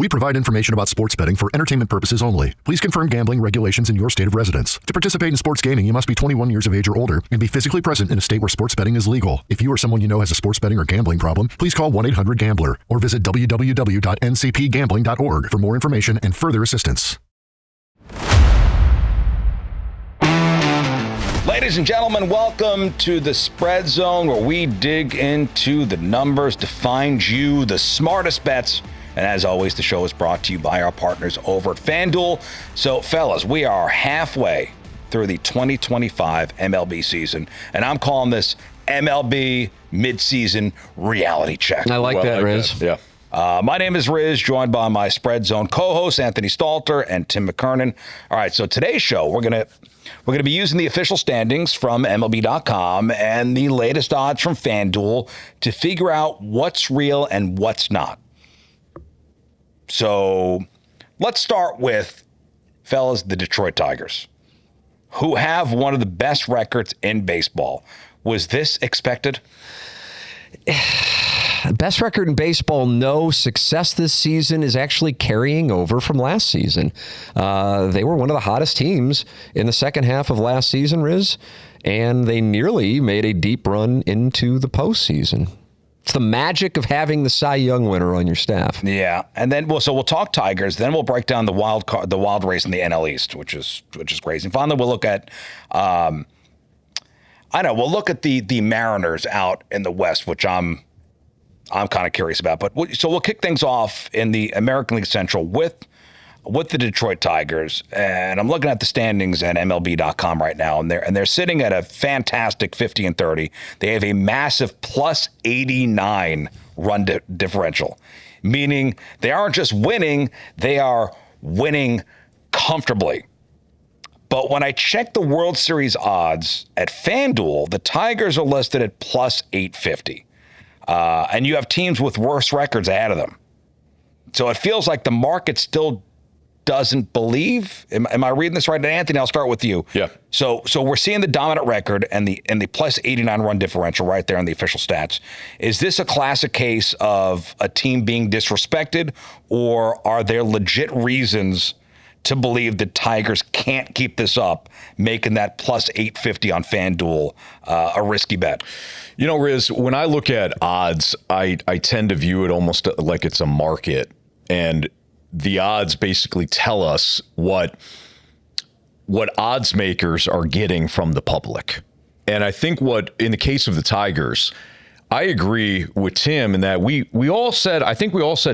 We provide information about sports betting for entertainment purposes only. Please confirm gambling regulations in your state of residence. To participate in sports gaming, you must be 21 years of age or older and be physically present in a state where sports betting is legal. If you or someone you know has a sports betting or gambling problem, please call 1-800-GAMBLER or visit www.ncpgambling.org for more information and further assistance. Ladies and gentlemen, welcome to the Spread Zone, where we dig into the numbers to find you the smartest bets. And as always, the show is brought to you by our partners over at FanDuel. So, fellas, we are halfway through the 2025 MLB season, and I'm calling this MLB Mid-Season Reality Check. I like that, Riz. Yeah. My name is Riz, joined by my Spread Zone co-hosts, Anthony Stalter and Tim McKernan. All right, so today's show, we're gonna be using the official standings from MLB.com and the latest odds from FanDuel to figure out what's real and what's not. So let's start with, fellas, the Detroit Tigers, who have one of the best records in baseball. Was this expected? Best record in baseball, no. Success this season is actually carrying over from last season. They were one of the hottest teams in the second half of last season, Riz, and they nearly made a deep run into the postseason. It's the magic of having the Cy Young winner on your staff. Yeah, and then we'll talk Tigers. Then we'll break down the wild race in the NL East, which is crazy. And finally, we'll look at we'll look at the Mariners out in the West, which I'm kind of curious about. But so we'll kick things off in the American League Central with the Detroit Tigers, and I'm looking at the standings at MLB.com right now, and they're sitting at a fantastic 50-30. They have a massive plus 89 run differential, meaning they aren't just winning, they are winning comfortably. But when I check the World Series odds at FanDuel, the Tigers are listed at plus 850. And you have teams with worse records ahead of them. So it feels like the market still doesn't believe. Am I reading this right? And Anthony, I'll start with you. Yeah. So we're seeing the dominant record and the plus 89 run differential right there in the official stats. Is this a classic case of a team being disrespected, or are there legit reasons to believe the Tigers can't keep this up, making that plus 850 on FanDuel a risky bet? You know, Riz, when I look at odds, I tend to view it almost like it's a market, and the odds basically tell us what odds makers are getting from the public. And I think in the case of the Tigers, I agree with Tim in that we all said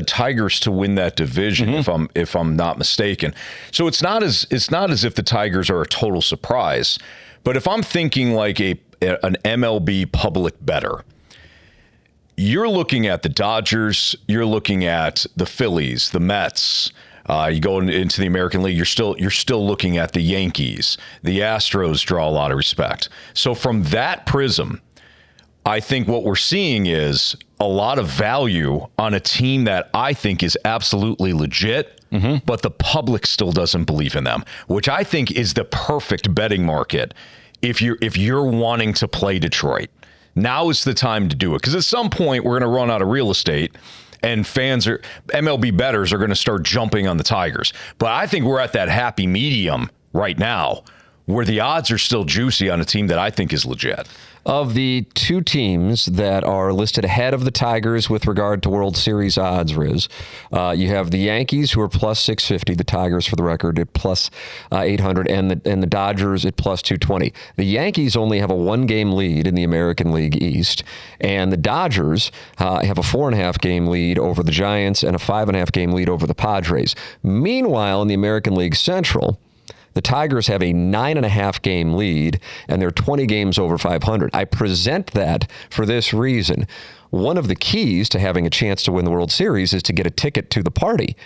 Tigers to win that division, if I'm not mistaken. So it's not as if the Tigers are a total surprise. But if I'm thinking like an MLB public bettor, you're looking at the Dodgers, you're looking at the Phillies, the Mets. You go into the American League, you're still looking at the Yankees. The Astros draw a lot of respect. So from that prism, I think what we're seeing is a lot of value on a team that I think is absolutely legit, but the public still doesn't believe in them, which I think is the perfect betting market if you're wanting to play Detroit. Now is the time to do it, because at some point we're going to run out of real estate and MLB bettors are going to start jumping on the Tigers. But I think we're at that happy medium right now where the odds are still juicy on a team that I think is legit. Of the two teams that are listed ahead of the Tigers with regard to World Series odds, Riz, you have the Yankees, who are plus 650, the Tigers, for the record, at plus 800, and the Dodgers at plus 220. The Yankees only have a one-game lead in the American League East, and the Dodgers have a 4.5-game lead over the Giants and a 5.5-game lead over the Padres. Meanwhile, in the American League Central, the Tigers have a 9.5-game lead, and they're 20 games over 500. I present that for this reason. One of the keys to having a chance to win the World Series is to get a ticket to the party.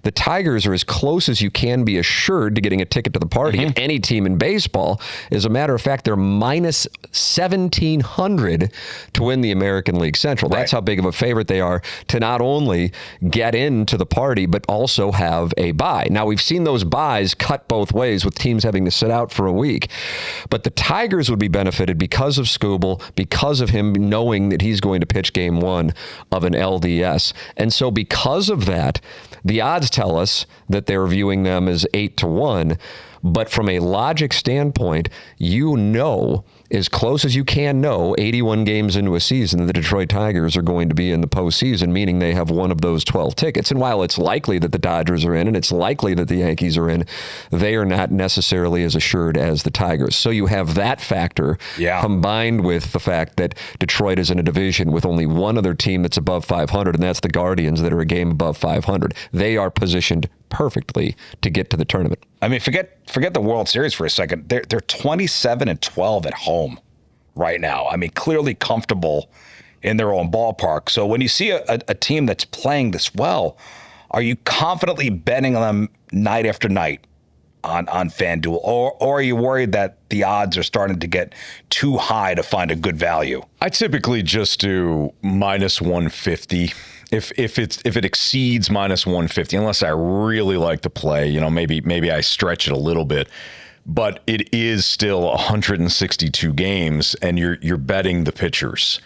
The Tigers are as close as you can be assured to getting a ticket to the party of any team in baseball. As a matter of fact, they're minus 1,700 to win the American League Central. That's how big of a favorite they are to not only get into the party, but also have a bye. Now, we've seen those byes cut both ways with teams having to sit out for a week. But the Tigers would be benefited because of Skubal, because of him knowing that he's going to pitch game one of an LDS. And so because of that, the odds tell us that they're viewing them as 8-1. But from a logic standpoint, as close as you can know, 81 games into a season, the Detroit Tigers are going to be in the postseason, meaning they have one of those 12 tickets. And while it's likely that the Dodgers are in and it's likely that the Yankees are in, they are not necessarily as assured as the Tigers. So you have that factor combined with the fact that Detroit is in a division with only one other team that's above 500, and that's the Guardians that are a game above 500. They are positioned perfectly to get to the tournament. I mean, forget the World Series for a second. They're 27-12 at home right now. I mean, clearly comfortable in their own ballpark. So when you see a team that's playing this well, are you confidently betting them night after night on FanDuel, or are you worried that the odds are starting to get too high to find a good value? I typically just do minus 150. If it exceeds minus 150, unless I really like the play, maybe I stretch it a little bit. But it is still 162 games, and you're betting the pitchers.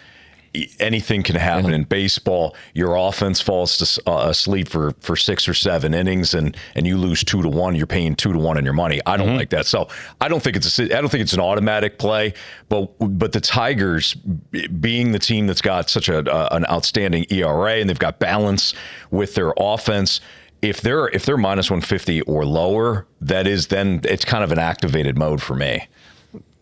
Anything can happen in baseball. Your offense falls asleep for 6 or 7 innings, and you lose 2-1. You're paying 2-1 on your money. I don't like that. So I don't think it's an automatic play. But the Tigers, being the team that's got such an outstanding ERA, and they've got balance with their offense. If they're minus 150 or lower, then it's kind of an activated mode for me.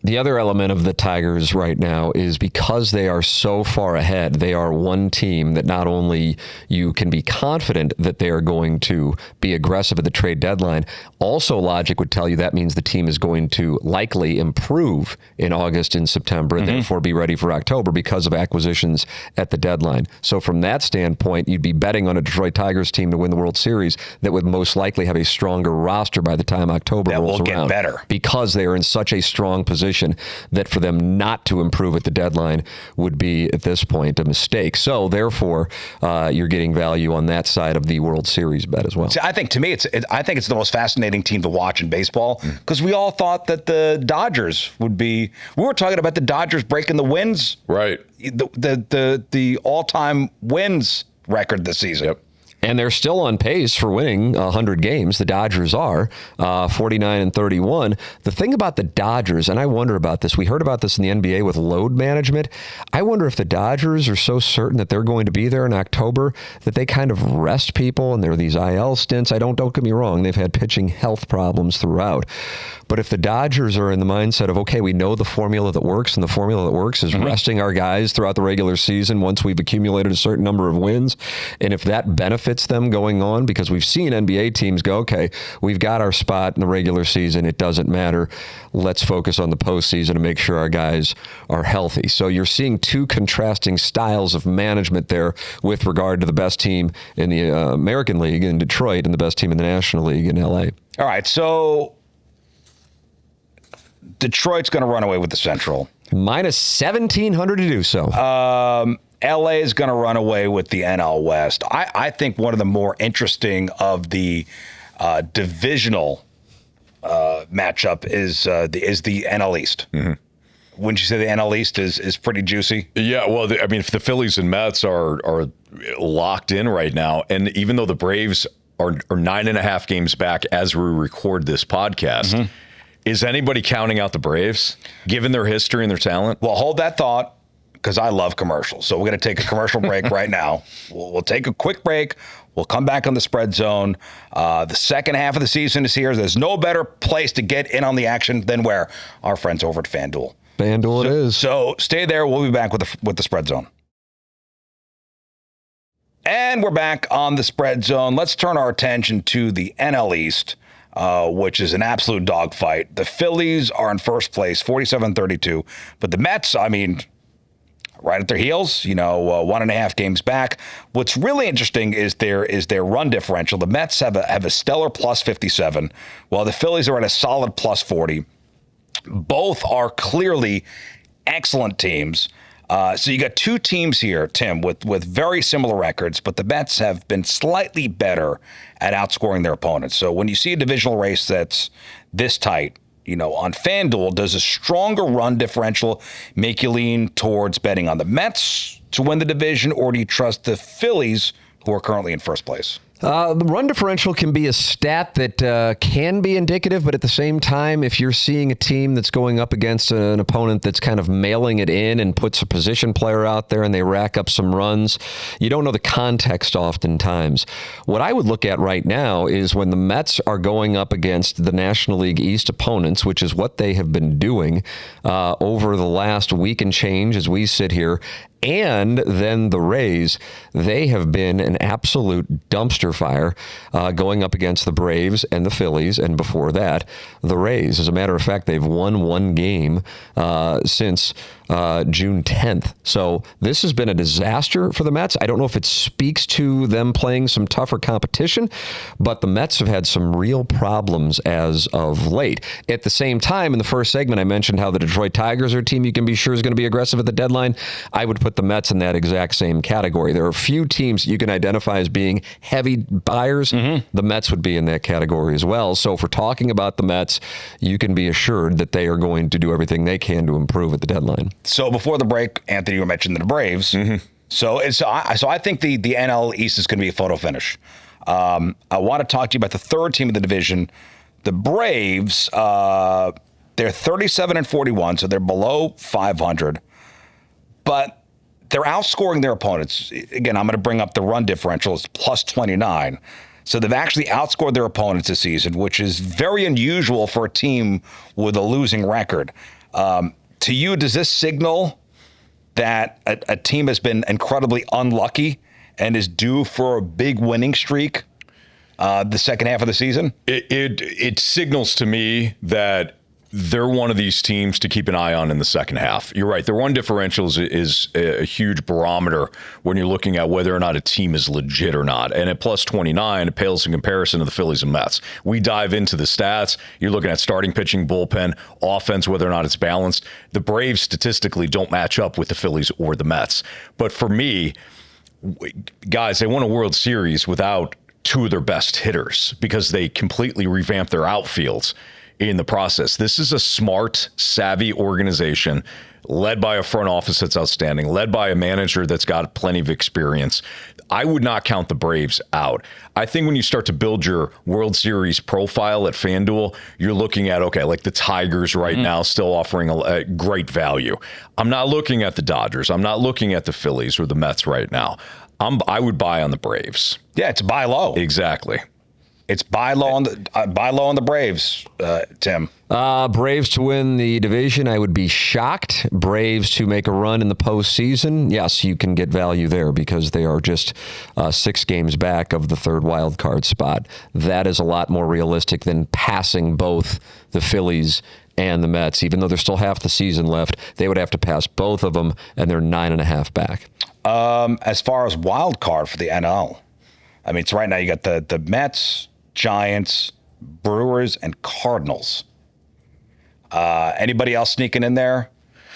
The other element of the Tigers right now is because they are so far ahead, they are one team that not only you can be confident that they are going to be aggressive at the trade deadline, also logic would tell you that means the team is going to likely improve in August and September and therefore be ready for October because of acquisitions at the deadline. So from that standpoint, you'd be betting on a Detroit Tigers team to win the World Series that would most likely have a stronger roster by the time October rolls around. That will get better. Because they are in such a strong position that for them not to improve at the deadline would be, at this point, a mistake. So, therefore, you're getting value on that side of the World Series bet as well. See, I think, to me, I think it's the most fascinating team to watch in baseball because we all thought that the Dodgers would be. We were talking about the Dodgers breaking the wins, right? The all-time wins record this season. Yep. And they're still on pace for winning 100 games. The Dodgers are 49-31. The thing about the Dodgers, and I wonder about this, we heard about this in the NBA with load management. I wonder if the Dodgers are so certain that they're going to be there in October that they kind of rest people, and there are these IL stints. Don't get me wrong, they've had pitching health problems throughout. But if the Dodgers are in the mindset of, okay, we know the formula that works, and the formula that works is resting our guys throughout the regular season once we've accumulated a certain number of wins, and if that benefits them going on, because we've seen NBA teams go, okay, we've got our spot in the regular season, it doesn't matter, let's focus on the postseason and make sure our guys are healthy. So you're seeing two contrasting styles of management there with regard to the best team in the American League in Detroit and the best team in the National League in LA. All right, so Detroit's going to run away with the Central. Minus 1,700 to do so. LA is going to run away with the NL West. I think one of the more interesting of the divisional matchup is the NL East. Wouldn't you say the NL East is pretty juicy? Yeah, well, if the Phillies and Mets are locked in right now, and even though the Braves are 9.5 games back as we record this podcast, is anybody counting out the Braves, given their history and their talent? Well, hold that thought, because I love commercials. So we're going to take a commercial break right now. We'll take a quick break. We'll come back on the Spread Zone. The second half of the season is here. There's no better place to get in on the action than where our friends over at FanDuel. FanDuel it is. So stay there. We'll be back with the Spread Zone. And we're back on the Spread Zone. Let's turn our attention to the NL East, which is an absolute dogfight. The Phillies are in first place, 47-32. But the Mets, right at their heels, 1.5 games back. What's really interesting is their run differential. The Mets have a stellar plus 57, while the Phillies are at a solid plus 40. Both are clearly excellent teams. So you got two teams here, Tim, with very similar records, but the Mets have been slightly better at outscoring their opponents. So when you see a divisional race that's this tight, on FanDuel, does a stronger run differential make you lean towards betting on the Mets to win the division, or do you trust the Phillies, who are currently in first place? The run differential can be a stat that can be indicative, but at the same time, if you're seeing a team that's going up against an opponent that's kind of mailing it in and puts a position player out there and they rack up some runs, you don't know the context oftentimes. What I would look at right now is when the Mets are going up against the National League East opponents, which is what they have been doing over the last week and change as we sit here, and then the Rays, they have been an absolute dumpster fire going up against the Braves and the Phillies, and before that, the Rays. As a matter of fact, they've won one game since June 10th. So this has been a disaster for the Mets. I don't know if it speaks to them playing some tougher competition, but the Mets have had some real problems as of late. At the same time, in the first segment, I mentioned how the Detroit Tigers are a team you can be sure is going to be aggressive at the deadline. I would put the Mets in that exact same category. There are a few teams you can identify as being heavy buyers. The Mets would be in that category as well. So if we're talking about the Mets, you can be assured that they are going to do everything they can to improve at the deadline. So before the break, Anthony, you mentioned the Braves. So I think the NL East is going to be a photo finish. I want to talk to you about the third team of the division, the Braves. They're 37-41, so they're below 500. But they're outscoring their opponents. Again, I'm going to bring up the run differential. It's plus 29. So they've actually outscored their opponents this season, which is very unusual for a team with a losing record. To you, does this signal that a team has been incredibly unlucky and is due for a big winning streak the second half of the season? It signals to me that they're one of these teams to keep an eye on in the second half. You're right. The run differentials is a huge barometer when you're looking at whether or not a team is legit or not. And at plus 29, it pales in comparison to the Phillies and Mets. We dive into the stats. You're looking at starting pitching, bullpen, offense, whether or not it's balanced. The Braves statistically don't match up with the Phillies or the Mets. But for me, guys, they won a World Series without two of their best hitters because they completely revamped their outfields in the process. This is a smart, savvy organization led by a front office that's outstanding, led by a manager that's got plenty of experience. I would not count the Braves out. I think when you start to build your World Series profile at FanDuel, you're looking at, okay, like the Tigers right now still offering a great value. I'm not looking at the Dodgers. I'm not looking at the Phillies or the Mets right now. I would buy on the Braves. Yeah, it's buy low. Exactly. It's buy low on the Braves, Tim. Braves to win the division, I would be shocked. Braves to make a run in the postseason, yes, you can get value there because they are just 6 games back of the third wild card spot. That is a lot more realistic than passing both the Phillies and the Mets. Even though there's still half the season left, they would have to pass both of them, and they're 9.5 back. As far as wild card for the NL, I mean, it's right now you got the Mets, Giants, Brewers, and Cardinals. Anybody else sneaking in there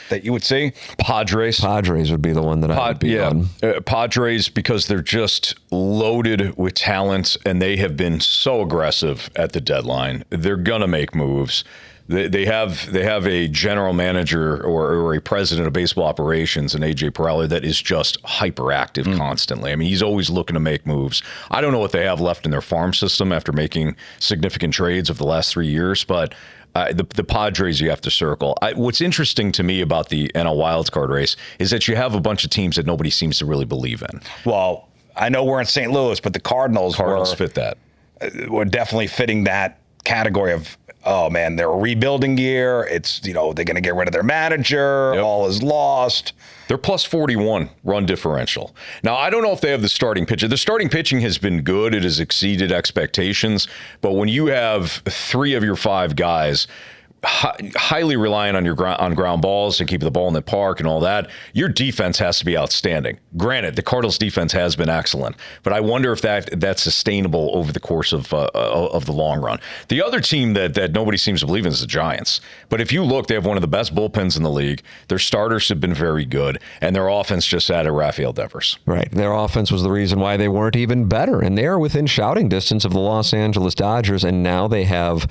that you would see? Padres would be the one that I would be on. Padres, because they're just loaded with talent, and they have been so aggressive at the deadline. They're going to make moves. They have a general manager or a president of baseball operations, and AJ Pirelli, that is just hyperactive constantly. I mean, he's always looking to make moves. I don't know what they have left in their farm system after making significant trades of the last 3 years, but the Padres you have to circle. What's interesting to me about the NL wildcard race is that you have a bunch of teams that nobody seems to really believe in. Well, I know we're in St. Louis, but the Cardinals fit that. We're definitely fitting that category of, oh man, they're a rebuilding year. It's, they're going to get rid of their manager. Yep. All is lost. They're plus 41 run differential. Now, I don't know if they have the starting pitcher. The starting pitching has been good. It has exceeded expectations. But when you have 3 of your 5 guys highly reliant on on ground balls to keep the ball in the park and all that, your defense has to be outstanding. Granted, the Cardinals' defense has been excellent, but I wonder if that's sustainable over the course of the long run. The other team that nobody seems to believe in is the Giants. But if you look, they have one of the best bullpens in the league. Their starters have been very good, and their offense just added Rafael Devers. Right. Their offense was the reason why they weren't even better, and they're within shouting distance of the Los Angeles Dodgers, and now they have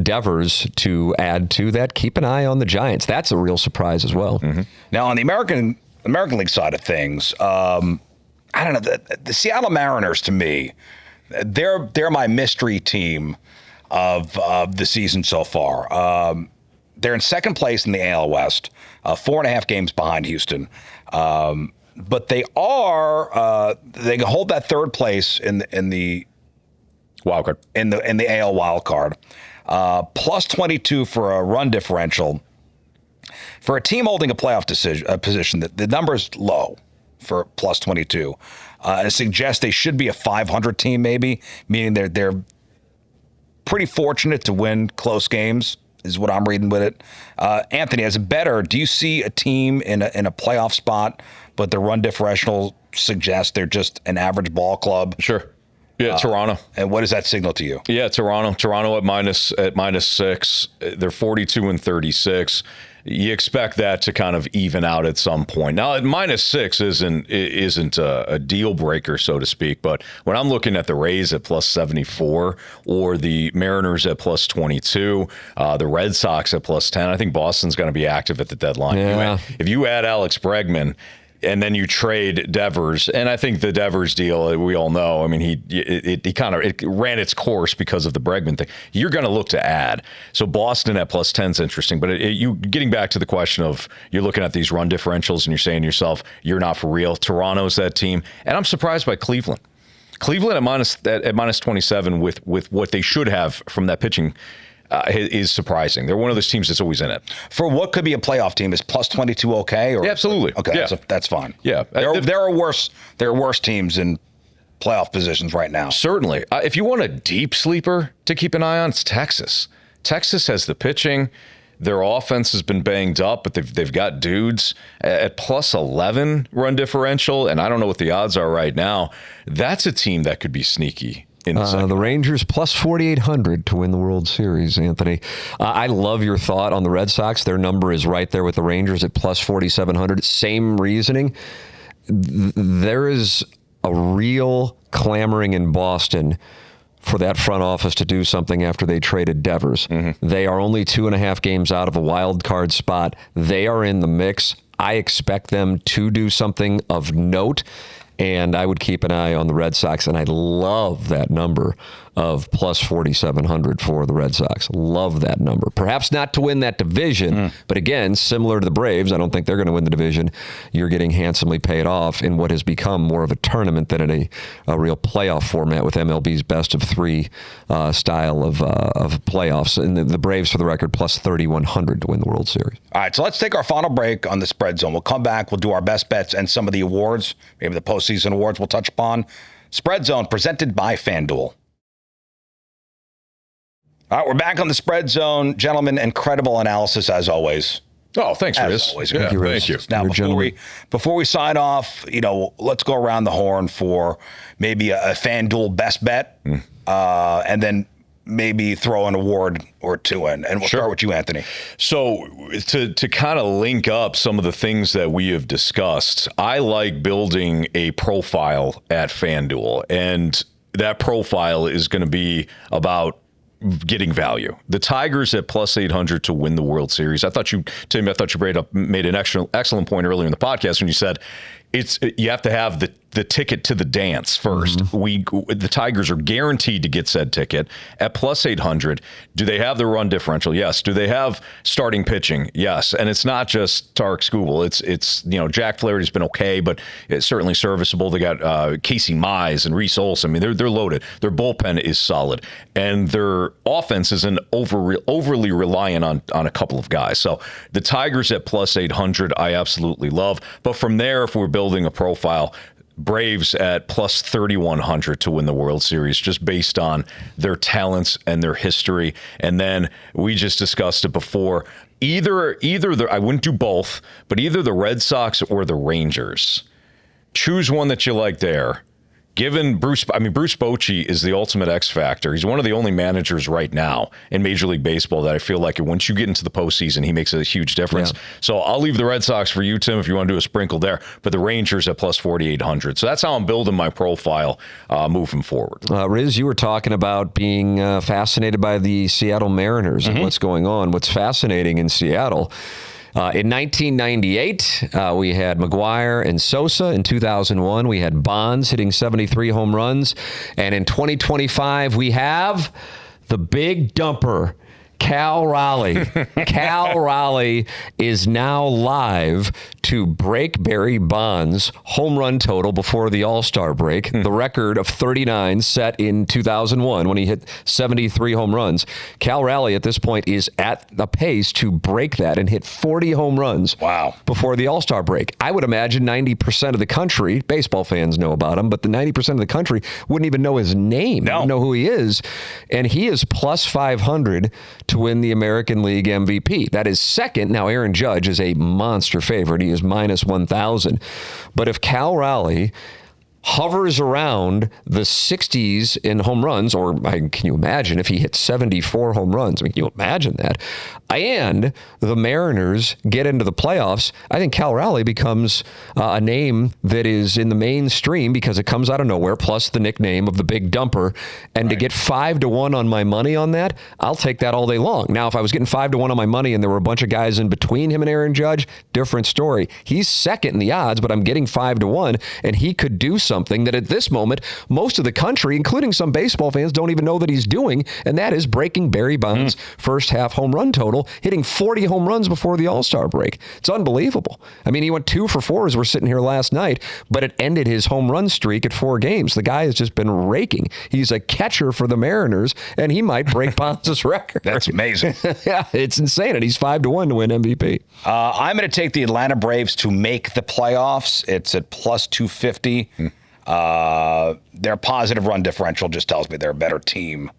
Devers to add to that. Keep an eye on the Giants. That's a real surprise as well. Mm-hmm. Now, on the American League side of things, I don't know. The Seattle Mariners, to me, they're my mystery team of the season so far. They're in second place in the AL West, 4.5 games behind Houston. But they can hold that third place in the wild card, in the AL wild card. Plus 22 for a run differential. For a team holding a playoff position, the number's low for plus 22. It suggests they should be a 500 team, maybe, meaning they're pretty fortunate to win close games, is what I'm reading with it. Anthony, as a bettor, do you see a team in a playoff spot, but the run differential suggests they're just an average ball club? Sure. Yeah, Toronto. And what does that signal to you? Yeah, Toronto. Toronto at -6. They're 42-36. You expect that to kind of even out at some point. Now, at -6 isn't a deal breaker, so to speak. But when I'm looking at the Rays at plus 74 or the Mariners at plus 22, the Red Sox at plus 10, I think Boston's going to be active at the deadline. Yeah. If you add Alex Bregman, and then you trade Devers, and I think the Devers deal, we all know, I mean, it ran its course because of the Bregman thing. You're going to look to add. So Boston at plus 10 is interesting, but you getting back to the question of you're looking at these run differentials and you're saying to yourself, you're not for real. Toronto's that team, and I'm surprised by Cleveland. Cleveland at minus 27 with what they should have from that pitching is surprising. They're one of those teams that's always in it. For what could be a playoff team, is plus 22 okay? Or, yeah, absolutely. Okay, yeah. That's fine. Yeah. There are worse teams in playoff positions right now. Certainly. If you want a deep sleeper to keep an eye on, it's Texas. Texas has the pitching. Their offense has been banged up, but they've got dudes at plus 11 run differential, and I don't know what the odds are right now. That's a team that could be sneaky. The Rangers plus 4,800 to win the World Series, Anthony. I love your thought on the Red Sox. Their number is right there with the Rangers at plus 4,700. Same reasoning. There is a real clamoring in Boston for that front office to do something after they traded Devers. Mm-hmm. They are only 2.5 games out of a wild card spot. They are in the mix. I expect them to do something of note. And I would keep an eye on the Red Sox, and I love that number of plus 4,700 for the Red Sox. Love that number. Perhaps not to win that division, but again, similar to the Braves, I don't think they're going to win the division. You're getting handsomely paid off in what has become more of a tournament than in a real playoff format with MLB's best of three style of playoffs. And the Braves, for the record, plus 3,100 to win the World Series. All right, so let's take our final break on the Spread Zone. We'll come back. We'll do our best bets and some of the awards, maybe the postseason awards we'll touch upon. Spread Zone presented by FanDuel. All right, we're back on the Spread Zone. Gentlemen, incredible analysis as always. Oh, thanks, Riz. Always. Yeah, thank you. Now, before we sign off, let's go around the horn for maybe a FanDuel best bet, and then maybe throw an award or two in. And we'll start with you, Anthony. So to kind of link up some of the things that we have discussed, I like building a profile at FanDuel, and that profile is going to be about getting value. The Tigers at plus 800 to win the World Series. Tim, made an excellent point earlier in the podcast when you said you have to have the ticket to the dance first. The Tigers are guaranteed to get said ticket at plus 800. Do they have the run differential? Yes. Do they have starting pitching? Yes. And it's not just Tarek Skubal. It's Jack Flaherty's been okay, but it's certainly serviceable. They got Casey Mize and Reese Olson. I mean, they're loaded. Their bullpen is solid, and their offense isn't overly reliant on a couple of guys. So the Tigers at plus 800, I absolutely love. But from there, if we're building a profile, Braves at plus 3,100 to win the World Series, just based on their talents and their history. And then we just discussed it before. Either I wouldn't do both, but either the Red Sox or the Rangers. Choose one that you like there. Given Bruce Bochy is the ultimate X factor. He's one of the only managers right now in Major League Baseball that I feel like once you get into the postseason, he makes a huge difference. Yeah. So I'll leave the Red Sox for you, Tim, if you want to do a sprinkle there. But the Rangers at plus 4,800. So that's how I'm building my profile moving forward. Riz, you were talking about being fascinated by the Seattle Mariners and what's going on. What's fascinating in Seattle, in 1998, we had McGuire and Sosa. In 2001, we had Bonds hitting 73 home runs. And in 2025, we have the big dumper, Cal Raleigh. Cal Raleigh is now live to break Barry Bonds' home run total before the All-Star break, the record of 39 set in 2001 when he hit 73 home runs. Cal Raleigh at this point is at the pace to break that and hit 40 home runs before the All-Star break. I would imagine 90% of the country, baseball fans know about him, but the 90% of the country wouldn't even know his name, wouldn't know who he is. And he is plus 500 to win the American League MVP. That is second. Now, Aaron Judge is a monster favorite. He is minus 1,000. But if Cal Raleigh hovers around the 60s in home runs, or can you imagine if he hit 74 home runs? I mean, can you imagine that? And the Mariners get into the playoffs, I think Cal Raleigh becomes a name that is in the mainstream because it comes out of nowhere, plus the nickname of the big dumper. And to get 5-1 on my money on that, I'll take that all day long. Now, if I was getting 5-1 on my money and there were a bunch of guys in between him and Aaron Judge, different story. He's second in the odds, but I'm getting 5-1, and he could do something that at this moment, most of the country, including some baseball fans, don't even know that he's doing, and that is breaking Barry Bonds' first half home run total, hitting 40 home runs before the All-Star break. It's unbelievable. I mean, he went 2 for 4 as we're sitting here last night, but it ended his home run streak at 4 games. The guy has just been raking. He's a catcher for the Mariners, and he might break Bonds' record. That's amazing. Yeah, it's insane, and he's 5-1 to win MVP. I'm going to take the Atlanta Braves to make the playoffs. It's at plus 250. Their positive run differential just tells me they're a better team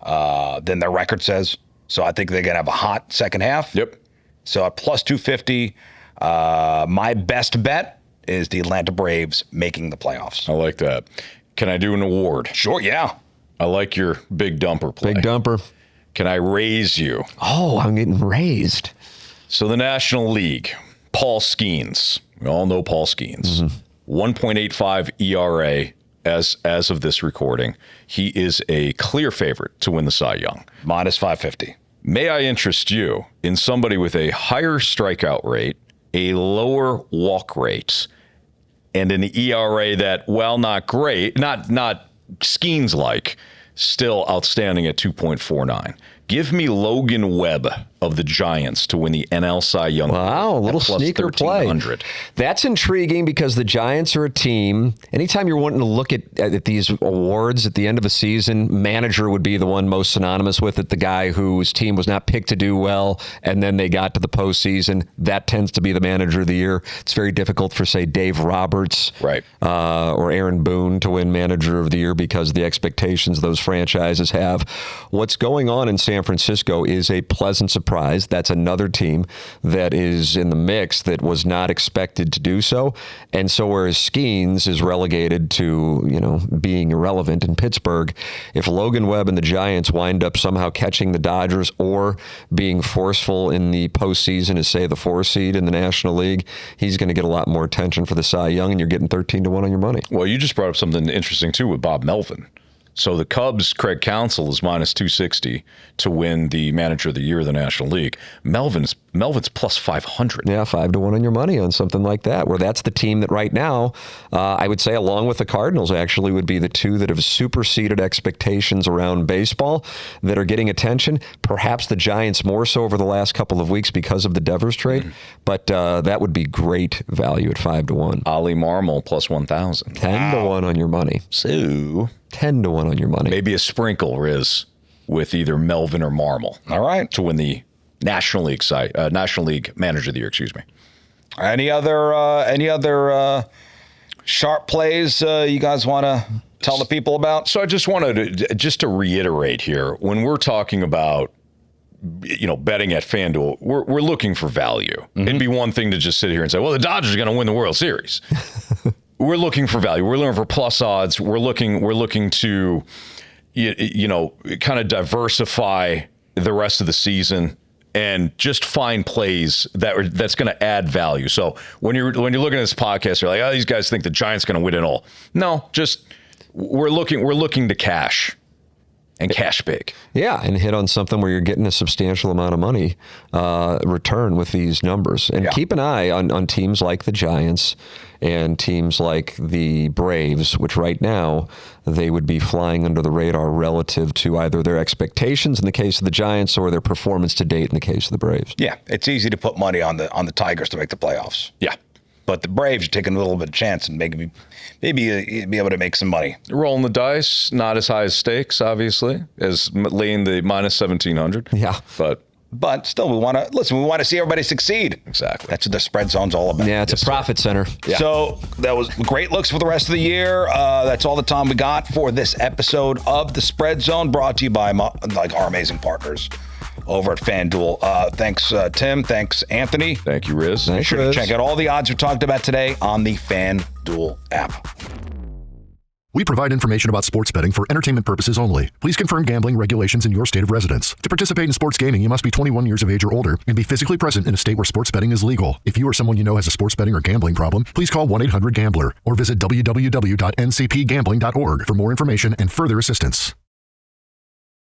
than their record says. So I think they're going to have a hot second half. Yep. So at plus 250, my best bet is the Atlanta Braves making the playoffs. I like that. Can I do an award? Sure, yeah. I like your big dumper play. Big dumper. Can I raise you? Oh, I'm getting raised. So the National League, Paul Skeens. We all know Paul Skeens. 1.85 ERA as of this recording. He is a clear favorite to win the Cy Young. Minus 550. May I interest you in somebody with a higher strikeout rate, a lower walk rate, and an ERA that, while not great, not Skeens-like, still outstanding at 2.49. Give me Logan Webb of the Giants to win the NL Cy Young. Wow, a little sneaker play. That's intriguing because the Giants are a team. Anytime you're wanting to look at these awards at the end of a season, manager would be the one most synonymous with it, the guy whose team was not picked to do well, and then they got to the postseason. That tends to be the manager of the year. It's very difficult for, say, Dave Roberts or Aaron Boone to win manager of the year because of the expectations those franchises have. What's going on in San Francisco is a pleasant surprise. That's another team that is in the mix that was not expected to do so. And so whereas Skeens is relegated to, being irrelevant in Pittsburgh, if Logan Webb and the Giants wind up somehow catching the Dodgers or being forceful in the postseason as, say, the 4 seed in the National League, he's going to get a lot more attention for the Cy Young, and you're getting 13-1 on your money. Well, you just brought up something interesting, too, with Bob Melvin. So the Cubs' Craig Counsell is minus 260 to win the Manager of the Year of the National League. Melvin's plus 500. Yeah, 5-1 on your money on something like that, where that's the team that right now, I would say along with the Cardinals actually would be the two that have superseded expectations around baseball that are getting attention. Perhaps the Giants more so over the last couple of weeks because of the Devers trade, but that would be great value at 5-1. Ollie Marmol plus 1,000. 10-1 on your money. So 10-1 on your money. Maybe a sprinkle, Riz, with either Melvin or Marmol. All right. To win the National League Manager of the Year, excuse me. Any other sharp plays you guys want to tell the people about? So I just wanted to reiterate here, when we're talking about betting at FanDuel, we're looking for value. Mm-hmm. It'd be one thing to just sit here and say, well, the Dodgers are going to win the World Series. We're looking for value. We're looking for plus odds. We're looking to kind of diversify the rest of the season and just find plays that's going to add value. So when you're looking at this podcast, you're like, oh, these guys think the Giants going to win it all. No, just we're looking to cash. And cash big. Yeah, and hit on something where you're getting a substantial amount of money return with these numbers. And keep an eye on teams like the Giants and teams like the Braves, which right now they would be flying under the radar relative to either their expectations in the case of the Giants or their performance to date in the case of the Braves. Yeah, it's easy to put money on the Tigers to make the playoffs. Yeah. But the Braves are taking a little bit of chance and maybe be able to make some money. Rolling the dice, not as high as stakes, obviously, as laying the minus 1,700. Yeah. But still, we want to see everybody succeed. Exactly. That's what the spread zone's all about. Yeah, it's a profit center. Yeah. So that was great looks for the rest of the year. That's all the time we got for this episode of the Spread Zone, brought to you by our amazing partners over at FanDuel. Thanks, Tim. Thanks, Anthony. Thank you, Riz. Make sure to check out all the odds we talked about today on the FanDuel app. We provide information about sports betting for entertainment purposes only. Please confirm gambling regulations in your state of residence. To participate in sports gaming, you must be 21 years of age or older and be physically present in a state where sports betting is legal. If you or someone you know has a sports betting or gambling problem, please call 1-800-GAMBLER or visit www.ncpgambling.org for more information and further assistance.